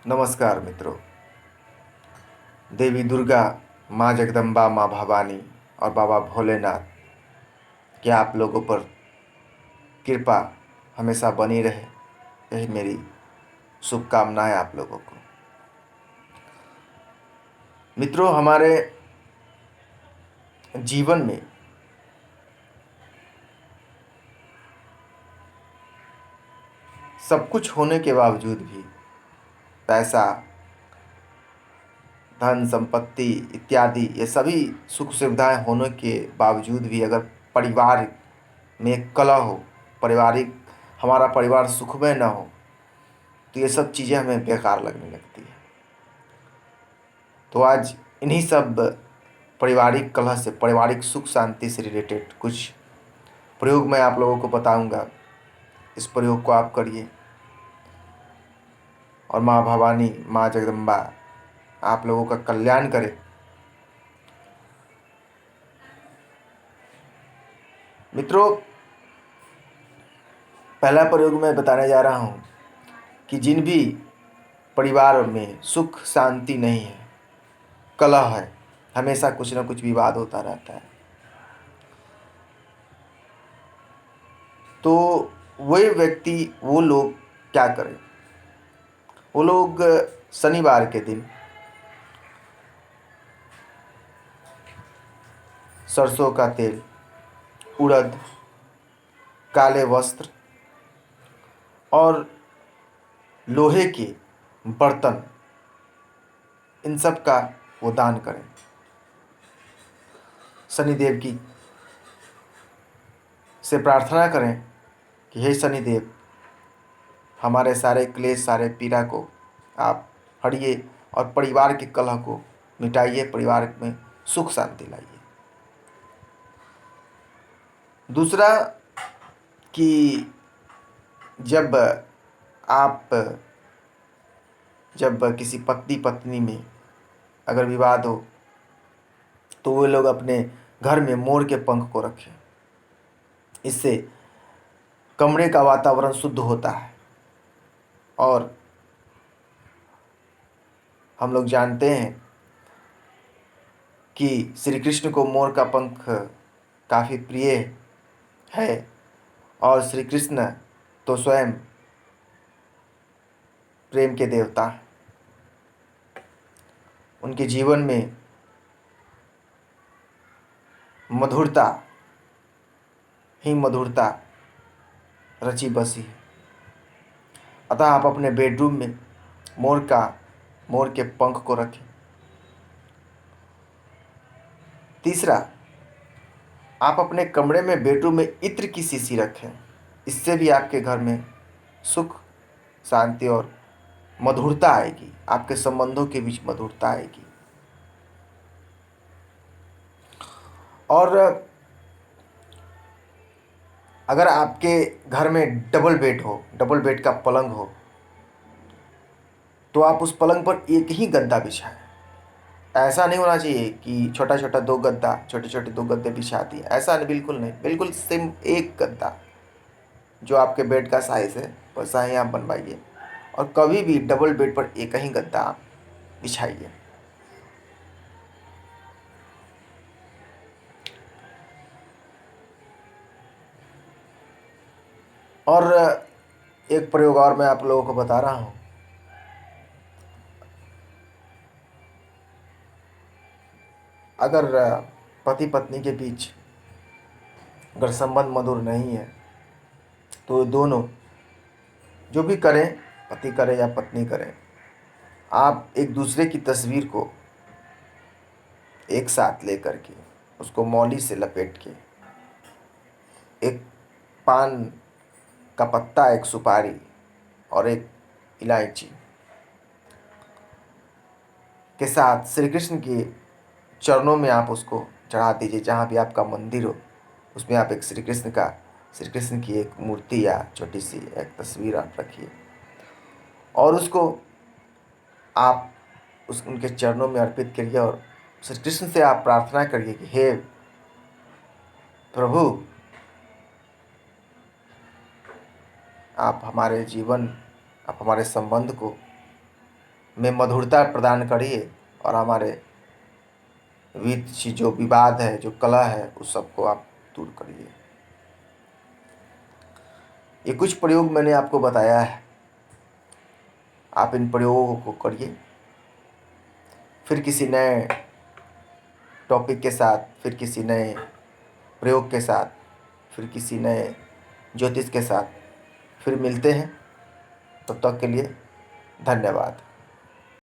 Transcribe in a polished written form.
नमस्कार मित्रों। देवी दुर्गा, माँ जगदम्बा, माँ भवानी और बाबा भोलेनाथ की आप लोगों पर कृपा हमेशा बनी रहे, यही मेरी शुभकामनाएं आप लोगों को। मित्रों, हमारे जीवन में सब कुछ होने के बावजूद भी पैसा, धन संपत्ति इत्यादि ये सभी सुख सुविधाएं होने के बावजूद भी अगर परिवार में कलह हो, पारिवारिक हमारा परिवार सुखमय न हो, तो ये सब चीज़ें हमें बेकार लगने लगती है। तो आज इन्हीं सब पारिवारिक कलह से, पारिवारिक सुख शांति से रिलेटेड कुछ प्रयोग मैं आप लोगों को बताऊंगा। इस प्रयोग को आप करिए और माँ भवानी, माँ जगदम्बा आप लोगों का कल्याण करे। मित्रों, पहला प्रयोग मैं बताने जा रहा हूँ कि जिन भी परिवार में सुख शांति नहीं है, कलह है, हमेशा कुछ ना कुछ विवाद होता रहता है, तो वही व्यक्ति, वो लोग क्या करें? वो लोग शनिवार के दिन सरसों का तेल, उड़द, काले वस्त्र और लोहे के बर्तन, इन सब का वो दान करें। शनिदेव की से प्रार्थना करें कि हे शनिदेव, हमारे सारे क्लेश, सारे पीड़ा को आप हरिए और परिवार के कलह को मिटाइए, परिवार में सुख शांति लाइए। दूसरा कि जब आप जब किसी पति पत्नी में अगर विवाद हो, तो वो लोग अपने घर में मोर के पंख को रखें। इससे कमरे का वातावरण शुद्ध होता है। और हम लोग जानते हैं कि श्री कृष्ण को मोर का पंख काफ़ी प्रिय है, और श्री कृष्ण तो स्वयं प्रेम के देवता हैं। उनके जीवन में मधुरता ही मधुरता रची बसी है। अतः आप अपने बेडरूम में मोर के पंख को रखें। तीसरा, आप अपने कमरे में, बेडरूम में इत्र की शीशी रखें। इससे भी आपके घर में सुख शांति और मधुरता आएगी, आपके संबंधों के बीच मधुरता आएगी। और अगर आपके घर में डबल बेड हो, डबल बेड का पलंग हो, तो आप उस पलंग पर एक ही गद्दा बिछाएं। ऐसा नहीं होना चाहिए कि छोटा छोटा दो गद्दा, छोटे छोटे दो गद्दे बिछा दिए, ऐसा नहीं, बिल्कुल नहीं। बिल्कुल सेम एक गद्दा जो आपके बेड का साइज़ है वैसा ही आप बनवाइए, और कभी भी डबल बेड पर एक ही गद्दा आप बिछाइए। और एक प्रयोग और मैं आप लोगों को बता रहा हूँ। अगर पति पत्नी के बीच अगर संबंध मधुर नहीं है, तो दोनों जो भी करें, पति करे या पत्नी करे, आप एक दूसरे की तस्वीर को एक साथ लेकर के उसको मौली से लपेट के, एक पान का पत्ता, एक सुपारी और एक इलायची के साथ श्री कृष्ण के चरणों में आप उसको चढ़ा दीजिए। जहाँ भी आपका मंदिर हो, उसमें आप एक श्री कृष्ण की एक मूर्ति या छोटी सी एक तस्वीर आप रखिए, और उसको आप उनके चरणों में अर्पित करिए, और श्री कृष्ण से आप प्रार्थना करिए कि हे प्रभु, आप हमारे जीवन, आप हमारे संबंध को में मधुरता प्रदान करिए और हमारे बीच जो विवाद है, जो कलह है, उस सबको आप दूर करिए। ये कुछ प्रयोग मैंने आपको बताया है, आप इन प्रयोगों को करिए। फिर किसी नए टॉपिक के साथ, फिर किसी नए प्रयोग के साथ, फिर किसी नए ज्योतिष के साथ फिर मिलते हैं। तब तक के लिए धन्यवाद।